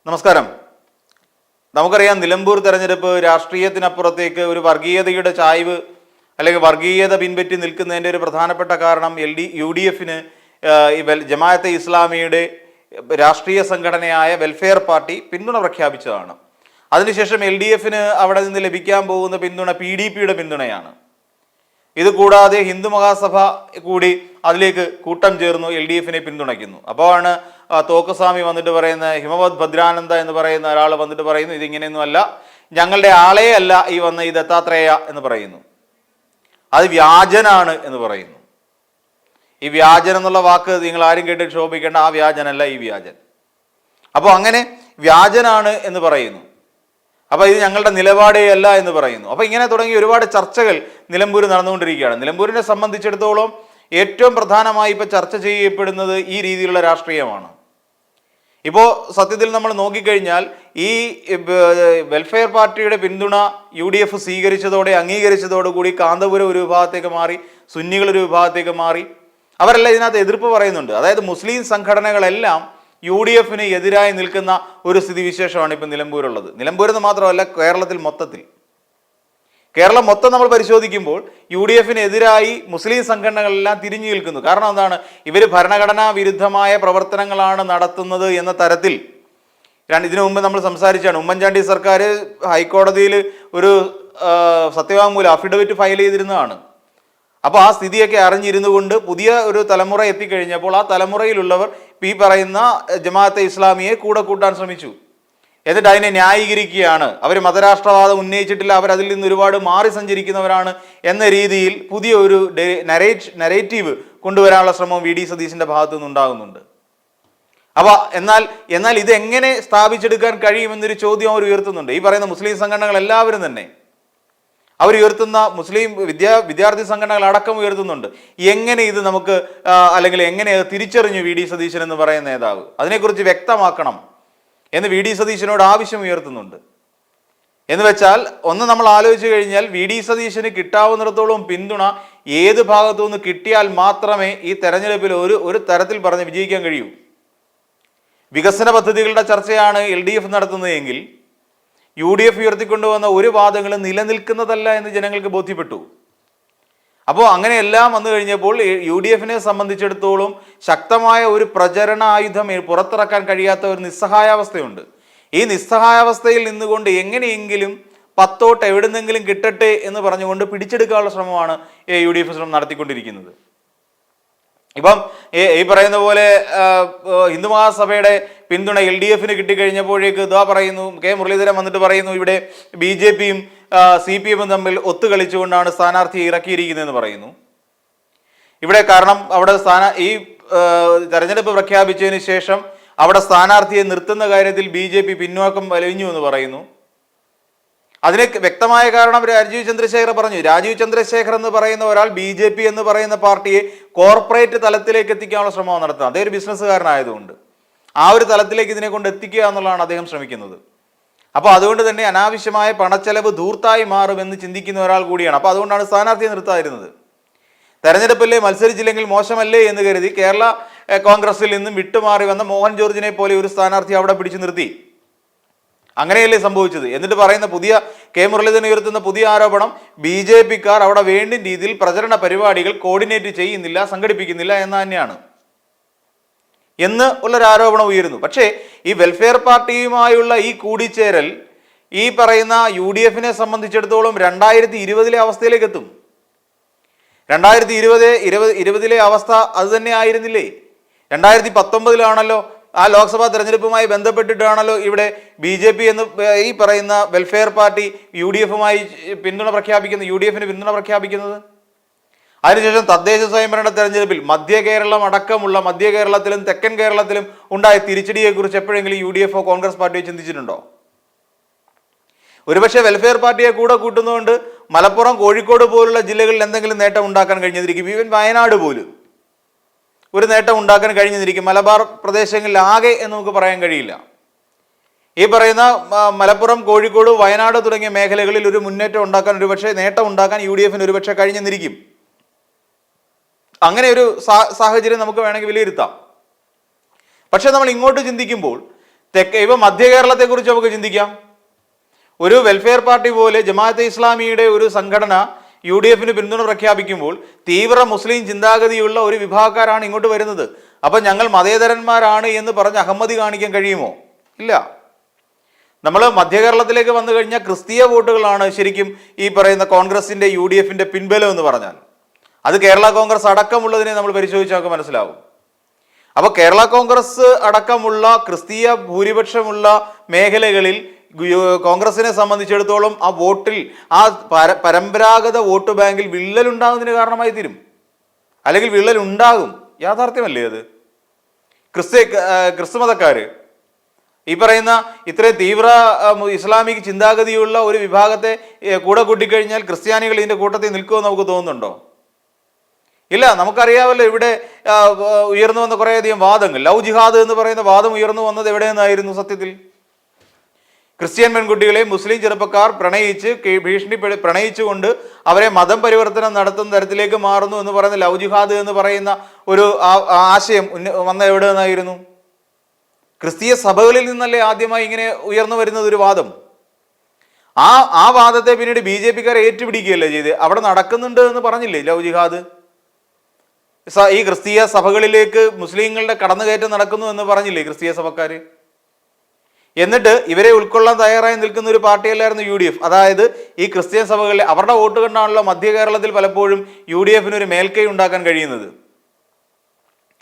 നമസ്കാരം. നമുക്കറിയാം, നിലമ്പൂർ തെരഞ്ഞെടുപ്പ് രാഷ്ട്രീയത്തിനപ്പുറത്തേക്ക് ഒരു വർഗീയതയുടെ ചായ്വ് അല്ലെങ്കിൽ വർഗീയത പിൻപറ്റി നിൽക്കുന്നതിൻ്റെ ഒരു പ്രധാനപ്പെട്ട കാരണം UDFന് ജമാഅത്തെ ഇസ്ലാമിയുടെ രാഷ്ട്രീയ സംഘടനയായ വെൽഫെയർ പാർട്ടി പിന്തുണ പ്രഖ്യാപിച്ചതാണ്. അതിനുശേഷം LDFന് അവിടെ നിന്ന് ലഭിക്കാൻ പോകുന്ന പിന്തുണ PDPയുടെ പിന്തുണയാണ്. ഇത് കൂടാതെ ഹിന്ദു മഹാസഭ കൂടി അതിലേക്ക് കൂട്ടം ചേർന്നു LDFനെ പിന്തുണയ്ക്കുന്നു. അപ്പോഴാണ് തോക്കസ്വാമി വന്നിട്ട് പറയുന്ന, ഹിമവത് ഭദ്രാനന്ദ എന്ന് പറയുന്ന ഒരാൾ വന്നിട്ട് പറയുന്നു, ഇതിങ്ങനെയൊന്നുമല്ല, ഞങ്ങളുടെ ആളേ അല്ല ഈ വന്ന ഈ ദത്താത്രേയ എന്ന് പറയുന്നു, അത് വ്യാജനാണ് എന്ന് പറയുന്നു. ഈ വ്യാജൻ എന്നുള്ള വാക്ക് നിങ്ങൾ ആരും കേട്ടിട്ട് ക്ഷോഭിക്കേണ്ട, ആ വ്യാജനല്ല ഈ വ്യാജൻ. അപ്പോൾ അങ്ങനെ വ്യാജനാണ് എന്ന് പറയുന്നു. അപ്പോൾ ഇത് ഞങ്ങളുടെ നിലപാടേ അല്ല എന്ന് പറയുന്നു. അപ്പോൾ ഇങ്ങനെ തുടങ്ങി ഒരുപാട് ചർച്ചകൾ നിലമ്പൂർ നടന്നുകൊണ്ടിരിക്കുകയാണ്. നിലമ്പൂരിനെ സംബന്ധിച്ചിടത്തോളം ഏറ്റവും പ്രധാനമായി ഇപ്പോൾ ചർച്ച ചെയ്യപ്പെടുന്നത് ഈ രീതിയിലുള്ള രാഷ്ട്രീയമാണ്. ഇപ്പോൾ സത്യത്തിൽ നമ്മൾ നോക്കിക്കഴിഞ്ഞാൽ ഈ വെൽഫെയർ പാർട്ടിയുടെ പിന്തുണ UDF സ്വീകരിച്ചതോടെ, അംഗീകരിച്ചതോടുകൂടി കാന്തപുരം ഒരു വിഭാഗത്തേക്ക് മാറി, സുന്നികൾ ഒരു വിഭാഗത്തേക്ക് മാറി. അവരെല്ലാം ഇതിനകത്ത് എതിർപ്പ് പറയുന്നുണ്ട്. അതായത് മുസ്ലിം സംഘടനകളെല്ലാം UDFന് എതിരായി നിൽക്കുന്ന ഒരു സ്ഥിതിവിശേഷമാണ് ഇപ്പം നിലമ്പൂരുള്ളത്. നിലമ്പൂരെന്ന് മാത്രമല്ല, കേരളം മൊത്തം നമ്മൾ പരിശോധിക്കുമ്പോൾ UDFന് എതിരായി മുസ്ലിം സംഘടനകളെല്ലാം തിരിഞ്ഞു നിൽക്കുന്നു. കാരണം എന്താണ്? ഇവർ ഭരണഘടനാ വിരുദ്ധമായ പ്രവർത്തനങ്ങളാണ് നടത്തുന്നത് എന്ന തരത്തിൽ ഇതിനു മുമ്പ് നമ്മൾ സംസാരിച്ചാണ്. ഉമ്മൻചാണ്ടി സർക്കാർ ഹൈക്കോടതിയിൽ ഒരു സത്യവാങ്മൂലം അഫിഡവിറ്റ് ഫയൽ ചെയ്തിരുന്നതാണ്. അപ്പോൾ ആ സ്ഥിതിയൊക്കെ അറിഞ്ഞിരുന്നു കൊണ്ട് പുതിയ ഒരു തലമുറ എത്തിക്കഴിഞ്ഞപ്പോൾ ആ തലമുറയിലുള്ളവർ ഈ പറയുന്ന ജമാഅത്തെ ഇസ്ലാമിയെ കൂടെ കൂട്ടാൻ ശ്രമിച്ചു. എന്നിട്ട് അതിനെ ന്യായീകരിക്കുകയാണ്. അവർ മതരാഷ്ട്രവാദം ഉന്നയിച്ചിട്ടില്ല, അവരതിൽ നിന്ന് ഒരുപാട് മാറി സഞ്ചരിക്കുന്നവരാണ് എന്ന രീതിയിൽ പുതിയ ഒരു നരേറ്റീവ് കൊണ്ടുവരാനുള്ള ശ്രമം VD സതീശന്റെ ഭാഗത്തു നിന്നുണ്ടാകുന്നുണ്ട്. അപ്പോൾ എന്നാൽ ഇതെങ്ങനെ സ്ഥാപിച്ചെടുക്കാൻ കഴിയുമെന്നൊരു ചോദ്യം അവർ ഉയർത്തുന്നുണ്ട്. ഈ പറയുന്ന മുസ്ലിം സംഘടനകൾ എല്ലാവരും തന്നെ അവർ ഉയർത്തുന്ന മുസ്ലിം വിദ്യാർത്ഥി സംഘടനകൾ അടക്കം ഉയർത്തുന്നുണ്ട്. എങ്ങനെ ഇത് നമുക്ക് അല്ലെങ്കിൽ എങ്ങനെ തിരിച്ചറിഞ്ഞു VD സതീശൻ എന്ന് പറയുന്ന നേതാവ്, അതിനെക്കുറിച്ച് വ്യക്തമാക്കണം എന്ന് VD സതീശനോട് ആവശ്യം ഉയർത്തുന്നുണ്ട്. എന്ന് വെച്ചാൽ ഒന്ന് നമ്മൾ ആലോചിച്ച് കഴിഞ്ഞാൽ VD സതീശന് കിട്ടാവുന്നിടത്തോളം പിന്തുണ ഏത് ഭാഗത്തു നിന്ന് കിട്ടിയാൽ മാത്രമേ ഈ തെരഞ്ഞെടുപ്പിൽ ഒരു തരത്തിൽ പറഞ്ഞ് വിജയിക്കാൻ കഴിയൂ. വികസന പദ്ധതികളുടെ ചർച്ചയാണ് LDF നടത്തുന്നതെങ്കിൽ UDF ഉയർത്തിക്കൊണ്ടുവന്ന ഒരു വാദങ്ങളും നിലനിൽക്കുന്നതല്ല എന്ന് ജനങ്ങൾക്ക് ബോധ്യപ്പെട്ടു. അപ്പോൾ അങ്ങനെയെല്ലാം വന്നു കഴിഞ്ഞപ്പോൾ UDFനെ സംബന്ധിച്ചിടത്തോളം ശക്തമായ ഒരു പ്രചരണ ആയുധം പുറത്തിറക്കാൻ കഴിയാത്ത ഒരു നിസ്സഹായാവസ്ഥയുണ്ട്. ഈ നിസ്സഹായാവസ്ഥയിൽ നിന്നുകൊണ്ട് എങ്ങനെയെങ്കിലും 10 വോട്ട് എവിടുന്നെങ്കിലും കിട്ടട്ടെ എന്ന് പറഞ്ഞുകൊണ്ട് പിടിച്ചെടുക്കാനുള്ള ശ്രമമാണ് UDF നടത്തിക്കൊണ്ടിരിക്കുന്നത്. ഇപ്പം ഈ പറയുന്ന പോലെ ഹിന്ദു മഹാസഭയുടെ പിന്തുണ LDFന് കിട്ടിക്കഴിഞ്ഞപ്പോഴേക്ക് ഇതാ പറയുന്നു, കെ മുരളീധരൻ വന്നിട്ട് പറയുന്നു, ഇവിടെ BJPയും CPMും തമ്മിൽ ഒത്തുകളിച്ചുകൊണ്ടാണ് സ്ഥാനാർത്ഥിയെ ഇറക്കിയിരിക്കുന്നതെന്ന് പറയുന്നു. ഇവിടെ കാരണം അവിടെ ഈ തെരഞ്ഞെടുപ്പ് പ്രഖ്യാപിച്ചതിന് ശേഷം അവിടെ സ്ഥാനാർത്ഥിയെ നിർത്തുന്ന കാര്യത്തിൽ BJP പിന്നോക്കം വലിഞ്ഞു എന്ന് പറയുന്നു. അതിന് വ്യക്തമായ കാരണം രാജീവ് ചന്ദ്രശേഖർ പറഞ്ഞു. രാജീവ് ചന്ദ്രശേഖർ എന്ന് പറയുന്ന ഒരാൾ BJP എന്ന് പറയുന്ന പാർട്ടിയെ കോർപ്പറേറ്റ് തലത്തിലേക്ക് എത്തിക്കാനുള്ള ശ്രമമാണ് നടത്തുന്നത്. അദ്ദേഹം ഒരു ബിസിനസ്സുകാരനായതുകൊണ്ട് ആ ഒരു തലത്തിലേക്ക് ഇതിനെ കൊണ്ട് എത്തിക്കുക എന്നുള്ളതാണ് അദ്ദേഹം ശ്രമിക്കുന്നത്. അപ്പോൾ അതുകൊണ്ട് തന്നെ അനാവശ്യമായ പണച്ചെലവ് ധൂർത്തായി മാറുമെന്ന് ചിന്തിക്കുന്ന ഒരാൾ കൂടിയാണ്. അപ്പോൾ അതുകൊണ്ടാണ് സ്ഥാനാർത്ഥിയെ നിർത്താതിരുന്നത്. തെരഞ്ഞെടുപ്പിലെ മത്സരിച്ചില്ലെങ്കിൽ മോശമല്ലേ എന്ന് കരുതി കേരള കോൺഗ്രസിൽ നിന്നും വിട്ടുമാറി വന്ന മോഹൻ ജോർജിനെ പോലെ ഒരു സ്ഥാനാർത്ഥി അവിടെ പിടിച്ചു നിർത്തി. അങ്ങനെയല്ലേ സംഭവിച്ചത്. എന്നിട്ട് പറയുന്ന കെ മുരളീധരൻ ഉയർത്തുന്ന പുതിയ ആരോപണം, BJPക്കാർ അവിടെ വേണ്ട രീതിയിൽ പ്രചരണ പരിപാടികൾ കോർഡിനേറ്റ് ചെയ്യുന്നില്ല, സംഘടിപ്പിക്കുന്നില്ല എന്ന് തന്നെയാണ് എന്ന് ഉള്ളൊരു ആരോപണം ഉയരുന്നു. പക്ഷേ ഈ വെൽഫെയർ പാർട്ടിയുമായുള്ള ഈ കൂടിച്ചേരൽ ഈ പറയുന്ന UDFനെ സംബന്ധിച്ചിടത്തോളം 2020 അവസ്ഥയിലേക്ക് എത്തും. 2020 അവസ്ഥ അത് തന്നെ ആയിരുന്നില്ലേ? 2019 ആ ലോക്സഭാ തെരഞ്ഞെടുപ്പുമായി ബന്ധപ്പെട്ടിട്ടാണല്ലോ ഇവിടെ BJP എന്ന് ഈ പറയുന്ന വെൽഫെയർ പാർട്ടി UDFന് പിന്തുണ പ്രഖ്യാപിക്കുന്നത്. അതിനുശേഷം തദ്ദേശ സ്വയംഭരണ തെരഞ്ഞെടുപ്പിൽ മധ്യ കേരളത്തിലും തെക്കൻ കേരളത്തിലും ഉണ്ടായ തിരിച്ചടിയെക്കുറിച്ച് എപ്പോഴെങ്കിലും UDF കോൺഗ്രസ് പാർട്ടിയോ ചിന്തിച്ചിട്ടുണ്ടോ? ഒരുപക്ഷെ വെൽഫെയർ പാർട്ടിയെ കൂടെ കൂട്ടുന്നതുകൊണ്ട് മലപ്പുറം, കോഴിക്കോട് പോലുള്ള ജില്ലകളിൽ എന്തെങ്കിലും നേട്ടം ഉണ്ടാക്കാൻ കഴിഞ്ഞിരിക്കും. ഈവൻ വയനാട് പോലും ഒരു നേട്ടം ഉണ്ടാക്കാൻ കഴിഞ്ഞിരിക്കും. മലബാർ പ്രദേശങ്ങളിൽ ആകെ എന്ന് നമുക്ക് പറയാൻ കഴിയില്ല. ഈ പറയുന്ന മലപ്പുറം, കോഴിക്കോട്, വയനാട് തുടങ്ങിയ മേഖലകളിൽ ഒരു മുന്നേറ്റം ഉണ്ടാക്കാൻ, ഒരുപക്ഷെ നേട്ടം ഉണ്ടാക്കാൻ UDFന് ഒരുപക്ഷെ കഴിഞ്ഞിരിക്കും. അങ്ങനെ ഒരു സാഹചര്യം നമുക്ക് വേണമെങ്കിൽ വിലയിരുത്താം. പക്ഷെ നമ്മൾ ഇങ്ങോട്ട് ചിന്തിക്കുമ്പോൾ ഇപ്പൊ മധ്യ കേരളത്തെക്കുറിച്ച് നമുക്ക് ചിന്തിക്കാം. ഒരു വെൽഫെയർ പാർട്ടി പോലെ ജമാഅത്തെ ഇസ്ലാമിയുടെ ഒരു സംഘടന UDFന് പിന്തുണ പ്രഖ്യാപിക്കുമ്പോൾ തീവ്ര മുസ്ലിം ചിന്താഗതിയുള്ള ഒരു വിഭാഗക്കാരാണ് ഇങ്ങോട്ട് വരുന്നത്. അപ്പൊ ഞങ്ങൾ മതേതരന്മാരാണ് എന്ന് പറഞ്ഞ് അഹമ്മതി കാണിക്കാൻ കഴിയുമോ? ഇല്ല. നമ്മൾ മധ്യ കേരളത്തിലേക്ക് വന്നു കഴിഞ്ഞാൽ ക്രിസ്തീയ വോട്ടുകളാണ് ശരിക്കും ഈ പറയുന്ന കോൺഗ്രസിന്റെ UDFന്റെ പിൻബലം എന്ന് പറഞ്ഞാൽ. അത് കേരള കോൺഗ്രസ് അടക്കമുള്ളതിനെ നമ്മൾ പരിശോധിച്ചാൽ നമുക്ക് മനസ്സിലാവും. അപ്പോൾ കേരള കോൺഗ്രസ് അടക്കമുള്ള ക്രിസ്തീയ ഭൂരിപക്ഷമുള്ള മേഖലകളിൽ കോൺഗ്രസിനെ സംബന്ധിച്ചിടത്തോളം ആ വോട്ടിൽ ആ പരമ്പരാഗത വോട്ട് ബാങ്കിൽ വിള്ളലുണ്ടാകുന്നതിന് കാരണമായി തീരും, അല്ലെങ്കിൽ വിള്ളലുണ്ടാകും. യാഥാർത്ഥ്യമല്ലേ അത്? ക്രിസ്തുമതക്കാർ ഈ പറയുന്ന ഇത്രയും തീവ്ര ഇസ്ലാമിക് ചിന്താഗതിയുള്ള ഒരു വിഭാഗത്തെ കൂടെ കൂട്ടിക്കഴിഞ്ഞാൽ ക്രിസ്ത്യാനികൾ ഇതിൻ്റെ കൂട്ടത്തിൽ നിൽക്കുമെന്ന് നമുക്ക് തോന്നുന്നുണ്ടോ? ഇല്ല. നമുക്കറിയാമല്ലോ ഇവിടെ ഉയർന്നു വന്ന കുറേയധികം വാദങ്ങൾ. ലവ് ജിഹാദ് എന്ന് പറയുന്ന വാദം ഉയർന്നു വന്നത് എവിടെ നിന്നായിരുന്നു? സത്യത്തിൽ ക്രിസ്ത്യൻ പെൺകുട്ടികളെ മുസ്ലിം ചെറുപ്പക്കാർ പ്രണയിച്ചുകൊണ്ട് അവരെ മതം പരിവർത്തനം നടത്തുന്ന തരത്തിലേക്ക് മാറുന്നു എന്ന് പറയുന്ന ലവ് ജിഹാദ് എന്ന് പറയുന്ന ഒരു ആശയം വന്ന എവിടെ നിന്നായിരുന്നു? ക്രിസ്തീയ സഭകളിൽ നിന്നല്ലേ ആദ്യമായി ഇങ്ങനെ ഉയർന്നു വരുന്നത് ഒരു വാദം. ആ വാദത്തെ പിന്നീട് BJPക്കാർ ഏറ്റുപിടിക്കുകയല്ലേ ചെയ്ത്. അവിടെ നടക്കുന്നുണ്ട് എന്ന് പറഞ്ഞില്ലേ ലവ് ജിഹാദ്? ഈ ക്രിസ്തീയ സഭകളിലേക്ക് മുസ്ലിങ്ങളുടെ കടന്നുകയറ്റം നടക്കുന്നു എന്ന് പറഞ്ഞില്ലേ ക്രിസ്തീയ സഭക്കാർ? എന്നിട്ട് ഇവരെ ഉൾക്കൊള്ളാൻ തയ്യാറായി നിൽക്കുന്ന ഒരു പാർട്ടിയല്ലായിരുന്നു UDF. അതായത് ഈ ക്രിസ്ത്യൻ സഭകളിലെ അവരുടെ വോട്ട് കണ്ടാണല്ലോ മധ്യ കേരളത്തിൽ പലപ്പോഴും UDFന് ഒരു മേൽക്കൈ ഉണ്ടാക്കാൻ കഴിയുന്നത്.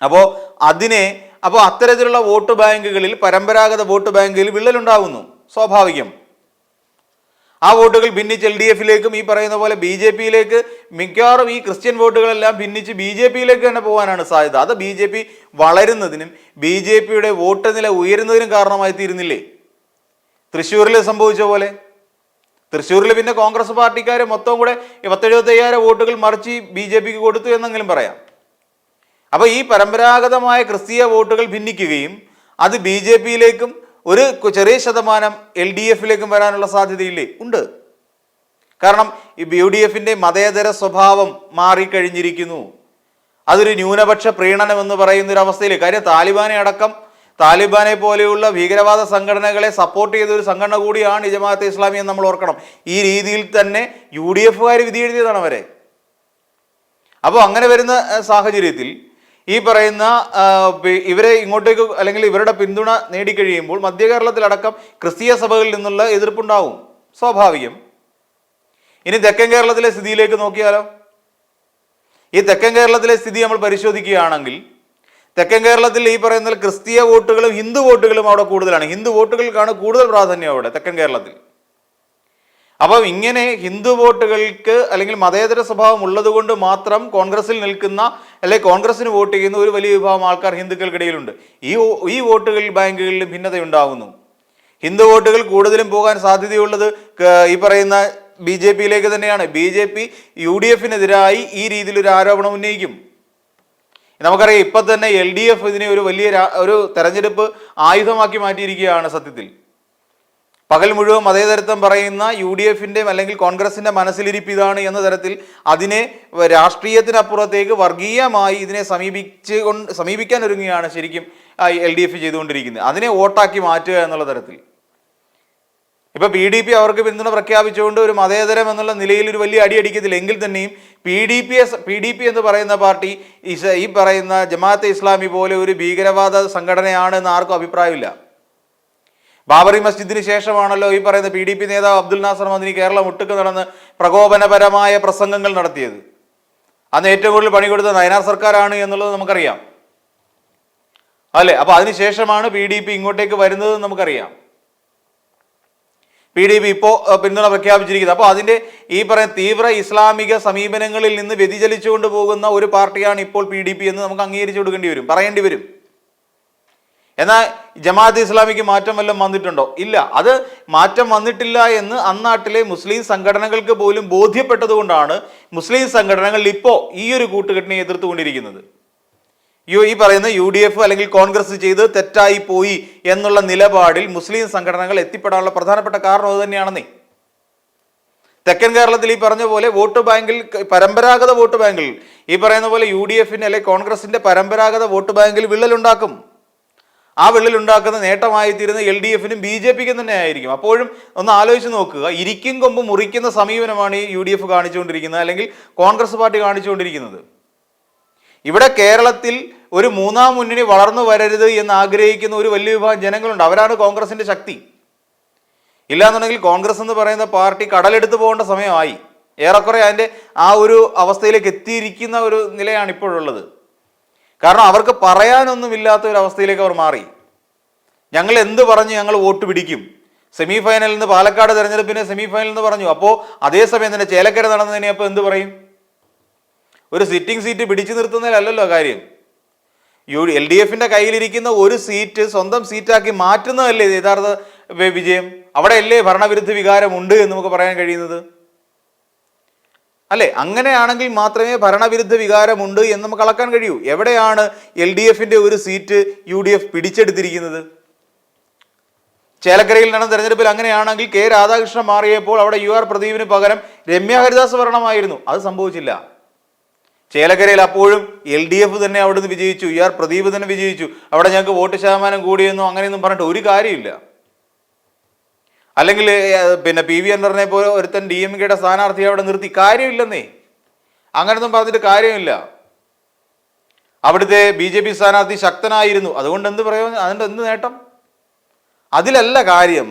അപ്പോൾ അത്തരത്തിലുള്ള വോട്ട് ബാങ്കുകളിൽ, പരമ്പരാഗത വോട്ട് ബാങ്കുകളിൽ വിള്ളലുണ്ടാകുന്നു, സ്വാഭാവികം. ആ വോട്ടുകൾ ഭിന്നിച്ച് LDFിലേക്കും ഈ പറയുന്ന പോലെ BJPയിലേക്ക്, മിക്കവാറും ഈ ക്രിസ്ത്യൻ വോട്ടുകളെല്ലാം ഭിന്നിച്ച് BJPയിലേക്ക് തന്നെ പോകാനാണ് സാധ്യത. അത് BJP വളരുന്നതിനും BJPയുടെ വോട്ട് നില ഉയരുന്നതിനും കാരണമായി തീരുന്നില്ലേ? തൃശ്ശൂരിൽ സംഭവിച്ച പോലെ. തൃശ്ശൂരിൽ പിന്നെ കോൺഗ്രസ് പാർട്ടിക്കാർ മൊത്തം കൂടെ 70-75,000 വോട്ടുകൾ മറിച്ച് BJPക്ക് കൊടുത്തു എന്നെങ്കിലും പറയാം. അപ്പോൾ ഈ പരമ്പരാഗതമായ ക്രിസ്തീയ വോട്ടുകൾ ഭിന്നിക്കുകയും അത് BJPയിലേക്കും ഒരു ചെറിയ ശതമാനം LDFിലേക്കും വരാനുള്ള സാധ്യതയില്ലേ? ഉണ്ട്. കാരണം ഈ UDFന്റെ മതേതര സ്വഭാവം മാറിക്കഴിഞ്ഞിരിക്കുന്നു. അതൊരു ന്യൂനപക്ഷ പ്രീണനം എന്ന് പറയുന്ന ഒരു അവസ്ഥയിൽ. കാര്യം താലിബാനെ പോലെയുള്ള ഭീകരവാദ സംഘടനകളെ സപ്പോർട്ട് ചെയ്ത ഒരു സംഘടന കൂടിയാണ് ജമാഅത്തെ ഇസ്ലാമി എന്ന് നമ്മൾ ഓർക്കണം. ഈ രീതിയിൽ തന്നെ UDFുകാർ വിധി എഴുതിയതാണ് അവരെ. അപ്പോൾ അങ്ങനെ വരുന്ന സാഹചര്യത്തിൽ ഈ പറയുന്ന ഇവരെ ഇങ്ങോട്ടേക്ക് അല്ലെങ്കിൽ ഇവരുടെ പിന്തുണ നേടിക്കഴിയുമ്പോൾ മധ്യ കേരളത്തിലടക്കം ക്രിസ്തീയ സഭകളിൽ നിന്നുള്ള എതിർപ്പുണ്ടാവും, സ്വാഭാവികം. ഇനി തെക്കൻ കേരളത്തിലെ സ്ഥിതിയിലേക്ക് നോക്കിയാലോ? ഈ തെക്കൻ കേരളത്തിലെ സ്ഥിതി നമ്മൾ പരിശോധിക്കുകയാണെങ്കിൽ തെക്കൻ കേരളത്തിൽ ഈ പറയുന്ന ക്രിസ്തീയ വോട്ടുകളും ഹിന്ദു വോട്ടുകളും അവിടെ കൂടുതലാണ്. ഹിന്ദു വോട്ടുകൾക്കാണ് കൂടുതൽ പ്രാധാന്യം അവിടെ തെക്കൻ കേരളത്തിൽ. അപ്പം ഇങ്ങനെ ഹിന്ദു വോട്ടുകൾക്ക് അല്ലെങ്കിൽ മതേതര സ്വഭാവം ഉള്ളത് കൊണ്ട് മാത്രം കോൺഗ്രസിൽ നിൽക്കുന്ന അല്ലെങ്കിൽ കോൺഗ്രസിന് വോട്ട് ചെയ്യുന്ന ഒരു വലിയ വിഭാഗം ആൾക്കാർ ഹിന്ദുക്കൾക്കിടയിലുണ്ട്. ഈ വോട്ടുകൾ ബാങ്കുകളിലും ഭിന്നതയുണ്ടാകുന്നു. ഹിന്ദു വോട്ടുകൾ കൂടുതലും പോകാൻ സാധ്യതയുള്ളത് ഈ പറയുന്ന BJPയിലേക്ക് തന്നെയാണ്. BJP UDFനെതിരായി ഈ രീതിയിലൊരു ആരോപണം ഉന്നയിക്കും. നമുക്കറിയാം ഇപ്പം തന്നെ LDF ഇതിനെ ഒരു വലിയ ഒരു തെരഞ്ഞെടുപ്പ് ആയുധമാക്കി മാറ്റിയിരിക്കുകയാണ്. സത്യത്തിൽ പകൽ മുഴുവൻ മതേതരത്വം പറയുന്ന UDFന്റെ അല്ലെങ്കിൽ കോൺഗ്രസിന്റെ മനസ്സിലിരിപ്പ് ഇതാണ് എന്ന തരത്തിൽ അതിനെ രാഷ്ട്രീയത്തിനപ്പുറത്തേക്ക് വർഗീയമായി ഇതിനെ സമീപിക്കാൻ ഒരുങ്ങുകയാണ് ശരിക്കും LDF ചെയ്തുകൊണ്ടിരിക്കുന്നത്. അതിനെ വോട്ടാക്കി മാറ്റുക എന്നുള്ള തരത്തിൽ. ഇപ്പൊ PDP അവർക്ക് പിന്തുണ പ്രഖ്യാപിച്ചുകൊണ്ട് ഒരു മതേതരം എന്നുള്ള നിലയിൽ ഒരു വലിയ അടി അടിക്കത്തില്ല. എങ്കിൽ തന്നെയും PDP എന്ന് പറയുന്ന പാർട്ടി ഈ പറയുന്ന ജമാഅത്തെ ഇസ്ലാമി പോലെ ഒരു ഭീകരവാദ സംഘടനയാണ് എന്ന് ആർക്കും അഭിപ്രായമില്ല. ബാബറി മസ്ജിദിന് ശേഷമാണല്ലോ ഈ പറയുന്ന PDP നേതാവ് അബ്ദുൽ നാസർ മദനി കേരളം ഒട്ടുക്ക് നടന്ന് പ്രകോപനപരമായ പ്രസംഗങ്ങൾ നടത്തിയത്. അന്ന് ഏറ്റവും കൂടുതൽ പണി കൊടുത്ത നയനാർ സർക്കാരാണ് എന്നുള്ളത് നമുക്കറിയാം, അല്ലേ? അപ്പൊ അതിനുശേഷമാണ് PDP ഇങ്ങോട്ടേക്ക് വരുന്നത് നമുക്കറിയാം. PDP ഇപ്പോൾ പിന്തുണ പ്രഖ്യാപിച്ചിരിക്കുന്നത്. അപ്പോൾ അതിൻ്റെ ഈ പറയുന്ന തീവ്ര ഇസ്ലാമിക സമീപനങ്ങളിൽ നിന്ന് വ്യതിചലിച്ചുകൊണ്ട് പോകുന്ന ഒരു പാർട്ടിയാണ് ഇപ്പോൾ PDP എന്ന് നമുക്ക് അംഗീകരിച്ചു കൊടുക്കേണ്ടി വരും, പറയേണ്ടി വരും. എന്നാൽ ജമാഅത്ത് ഇസ്ലാമിക്ക് മാറ്റം വല്ലതും വന്നിട്ടുണ്ടോ? ഇല്ല. അത് മാറ്റം വന്നിട്ടില്ല എന്ന് അന്നാട്ടിലെ മുസ്ലിം സംഘടനകൾക്ക് പോലും ബോധ്യപ്പെട്ടത് കൊണ്ടാണ് മുസ്ലിം സംഘടനകൾ ഇപ്പോൾ ഈ ഒരു കൂട്ടുകെട്ടിനെ എതിർത്തുകൊണ്ടിരിക്കുന്നത്. ഈ പറയുന്ന UDF അല്ലെങ്കിൽ കോൺഗ്രസ് ചെയ്ത് തെറ്റായി പോയി എന്നുള്ള നിലപാടിൽ മുസ്ലിം സംഘടനകൾ എത്തിപ്പെടാനുള്ള പ്രധാനപ്പെട്ട കാരണം അത് തന്നെയാണെന്നേ. തെക്കൻ കേരളത്തിൽ ഈ പറഞ്ഞ പോലെ വോട്ട് ബാങ്കിൽ, പരമ്പരാഗത വോട്ട് ബാങ്കിൽ ഈ പറയുന്ന പോലെ UDFന് അല്ലെങ്കിൽ കോൺഗ്രസിന്റെ പരമ്പരാഗത വോട്ട് ബാങ്കിൽ വിള്ളലുണ്ടാക്കും. ആ വിള്ളലുണ്ടാക്കുന്ന നേട്ടമായി തീരുന്ന LDF-നും BJP-ക്കും തന്നെ ആയിരിക്കും. അപ്പോഴും ഒന്ന് ആലോചിച്ച് നോക്കുക, ഇരിക്കും കൊമ്പ് മുറിക്കുന്ന സമീപനമാണ് ഈ UDF കാണിച്ചുകൊണ്ടിരിക്കുന്നത്, അല്ലെങ്കിൽ കോൺഗ്രസ് പാർട്ടി കാണിച്ചുകൊണ്ടിരിക്കുന്നത്. ഇവിടെ കേരളത്തിൽ ഒരു മൂന്നാം മുന്നണി വളർന്നു വരരുത് എന്ന് ആഗ്രഹിക്കുന്ന ഒരു വലിയ വിഭാഗം ജനങ്ങളുണ്ട്. അവരാണ് കോൺഗ്രസിന്റെ ശക്തി. ഇല്ലാന്നുണ്ടെങ്കിൽ കോൺഗ്രസ് എന്ന് പറയുന്ന പാർട്ടി കടലെടുത്ത് പോകേണ്ട സമയമായി. ഏറെക്കുറെ അതിൻ്റെ ആ ഒരു അവസ്ഥയിലേക്ക് എത്തിയിരിക്കുന്ന ഒരു നിലയാണ് ഇപ്പോഴുള്ളത്. കാരണം അവർക്ക് പറയാനൊന്നുമില്ലാത്ത ഒരു അവസ്ഥയിലേക്ക് അവർ മാറി. ഞങ്ങൾ എന്ത് പറഞ്ഞു, ഞങ്ങൾ വോട്ട് പിടിക്കും. സെമി ഫൈനലിൽ നിന്ന് പാലക്കാട് തെരഞ്ഞെടുപ്പിന് സെമി ഫൈനൽ എന്ന് പറഞ്ഞു. അപ്പോൾ അതേസമയം തന്നെ ചേലക്കര നടന്നതിനെ അപ്പോൾ എന്ത് പറയും? ഒരു സിറ്റിംഗ് സീറ്റ് പിടിച്ചു നിർത്തുന്നതിലല്ലല്ലോ കാര്യം. LDF-ന്റെ കയ്യിലിരിക്കുന്ന ഒരു സീറ്റ് സ്വന്തം സീറ്റാക്കി മാറ്റുന്നതല്ലേ യഥാർത്ഥ വിജയം. അവിടെയല്ലേ ഭരണവിരുദ്ധ വികാരമുണ്ട് എന്ന് നമുക്ക് പറയാൻ കഴിയുന്നത്, അല്ലേ? അങ്ങനെയാണെങ്കിൽ മാത്രമേ ഭരണവിരുദ്ധ വികാരമുണ്ട് എന്ന് നമുക്ക് അളക്കാൻ കഴിയൂ. എവിടെയാണ് LDF-ന്റെ ഒരു സീറ്റ് UDF പിടിച്ചെടുത്തിരിക്കുന്നത്? ചേലക്കരയിൽ നടന്ന തെരഞ്ഞെടുപ്പിൽ അങ്ങനെയാണെങ്കിൽ K. രാധാകൃഷ്ണൻ മാറിയപ്പോൾ അവിടെ UR പ്രദീപിന് പകരം രമ്യ ഹരിദാസ് വരണമായിരുന്നു. അത് സംഭവിച്ചില്ല. ചേലക്കരയിൽ അപ്പോഴും LDF തന്നെ അവിടുന്ന് വിജയിച്ചു, UR പ്രദീപ് തന്നെ വിജയിച്ചു. അവിടെ ഞങ്ങൾക്ക് വോട്ട് ശതമാനം കൂടിയെന്നോ അങ്ങനെയൊന്നും പറഞ്ഞിട്ട് ഒരു കാര്യമില്ല. അല്ലെങ്കിൽ പിന്നെ PV അൻവറിനെ പോലെ ഒരുത്തൻ DMK-യുടെ സ്ഥാനാർത്ഥിയെ അവിടെ നിർത്തി കാര്യമില്ലെന്നേ. അങ്ങനൊന്നും പറഞ്ഞിട്ട് കാര്യമില്ല. അവിടുത്തെ BJP സ്ഥാനാർത്ഥി ശക്തനായിരുന്നു. അതുകൊണ്ട് എന്ത് പ്രയോജനം? അതിൻ്റെ എന്ത് നേട്ടം? അതിലല്ല കാര്യം.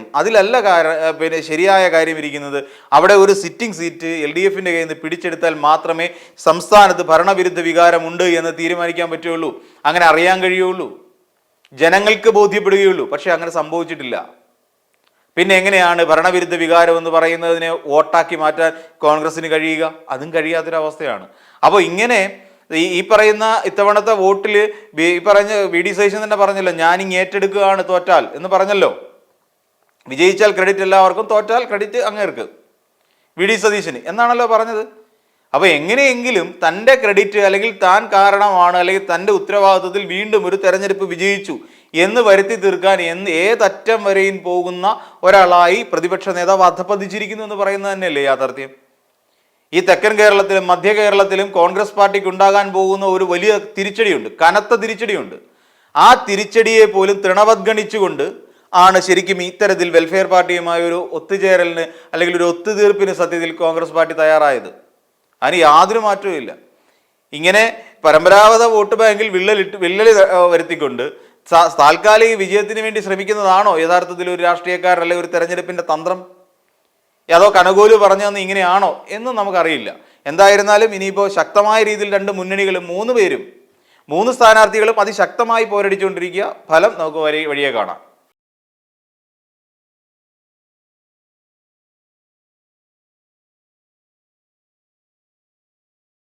പിന്നെ ശരിയായ കാര്യം ഇരിക്കുന്നത് അവിടെ ഒരു സിറ്റിംഗ് സീറ്റ് LDF-ന്റെ കയ്യിൽ നിന്ന് പിടിച്ചെടുത്താൽ മാത്രമേ സംസ്ഥാനത്ത് ഭരണവിരുദ്ധ വികാരമുണ്ട് എന്ന് തീരുമാനിക്കാൻ പറ്റുകയുള്ളൂ, അങ്ങനെ അറിയാൻ കഴിയുള്ളൂ, ജനങ്ങൾക്ക് ബോധ്യപ്പെടുകയുള്ളൂ. പക്ഷെ അങ്ങനെ സംഭവിച്ചിട്ടില്ല. പിന്നെ എങ്ങനെയാണ് ഭരണവിരുദ്ധ വികാരം എന്ന് പറയുന്നതിനെ വോട്ടാക്കി മാറ്റാൻ കോൺഗ്രസിന് കഴിയുക? അതും കഴിയാത്തൊരവസ്ഥയാണ്. അപ്പോൾ ഇങ്ങനെ ഈ പറയുന്ന ഇത്തവണത്തെ വോട്ടിൽ ഈ പറഞ്ഞ VD സതീശൻ തന്നെ പറഞ്ഞല്ലോ, ഞാനിങ് ഏറ്റെടുക്കുകയാണ് തോറ്റാൽ എന്ന് പറഞ്ഞല്ലോ. വിജയിച്ചാൽ ക്രെഡിറ്റ് എല്ലാവർക്കും, തോറ്റാൽ ക്രെഡിറ്റ് അങ്ങേർക്ക്, VD സതീശന് എന്നാണല്ലോ പറഞ്ഞത്. അപ്പോൾ എങ്ങനെയെങ്കിലും തൻ്റെ ക്രെഡിറ്റ് അല്ലെങ്കിൽ താൻ കാരണമാണ് അല്ലെങ്കിൽ തൻ്റെ ഉത്തരവാദിത്വത്തിൽ വീണ്ടും ഒരു തെരഞ്ഞെടുപ്പ് വിജയിച്ചു എന്ന് വരുത്തി തീർക്കാൻ ഏതറ്റം വരെയും പോകുന്ന ഒരാളായി പ്രതിപക്ഷ നേതാവ് അധപ്പതിച്ചിരിക്കുന്നു എന്ന് പറയുന്നത് തന്നെയല്ലേ യാഥാർത്ഥ്യം. ഈ തെക്കൻ കേരളത്തിലും മധ്യ കേരളത്തിലും കോൺഗ്രസ് പാർട്ടിക്ക് ഉണ്ടാകാൻ പോകുന്ന ഒരു വലിയ തിരിച്ചടിയുണ്ട്, കനത്ത തിരിച്ചടിയുണ്ട്. ആ തിരിച്ചടിയെ പോലും തൃണവത്ഗണിച്ചുകൊണ്ട് ആണ് ശരിക്കും ഇത്തരത്തിൽ വെൽഫെയർ പാർട്ടിയുമായ ഒരു ഒത്തുചേരലിന് അല്ലെങ്കിൽ ഒരു ഒത്തുതീർപ്പിന് സത്യത്തിൽ കോൺഗ്രസ് പാർട്ടി തയ്യാറായത്. അതിന് യാതൊരു മാറ്റവും ഇല്ല. ഇങ്ങനെ പരമ്പരാഗത വോട്ട് ബാങ്കിൽ വിള്ളൽ വരുത്തിക്കൊണ്ട് താൽക്കാലിക വിജയത്തിന് വേണ്ടി ശ്രമിക്കുന്നതാണോ യഥാർത്ഥത്തിൽ ഒരു രാഷ്ട്രീയക്കാരൻ അല്ലെങ്കിൽ ഒരു തെരഞ്ഞെടുപ്പിന്റെ തന്ത്രം? അതോ കനകോലു പറഞ്ഞു തന്ന ഇങ്ങനെയാണോ എന്നും നമുക്കറിയില്ല. എന്തായിരുന്നാലും ഇനിയിപ്പോൾ ശക്തമായ രീതിയിൽ രണ്ട് മുന്നണികളും മൂന്ന് സ്ഥാനാർത്ഥികളും അതിശക്തമായി പോരടിച്ചുകൊണ്ടിരിക്കുക. ഫലം നമുക്ക് വഴിയെ കാണാം.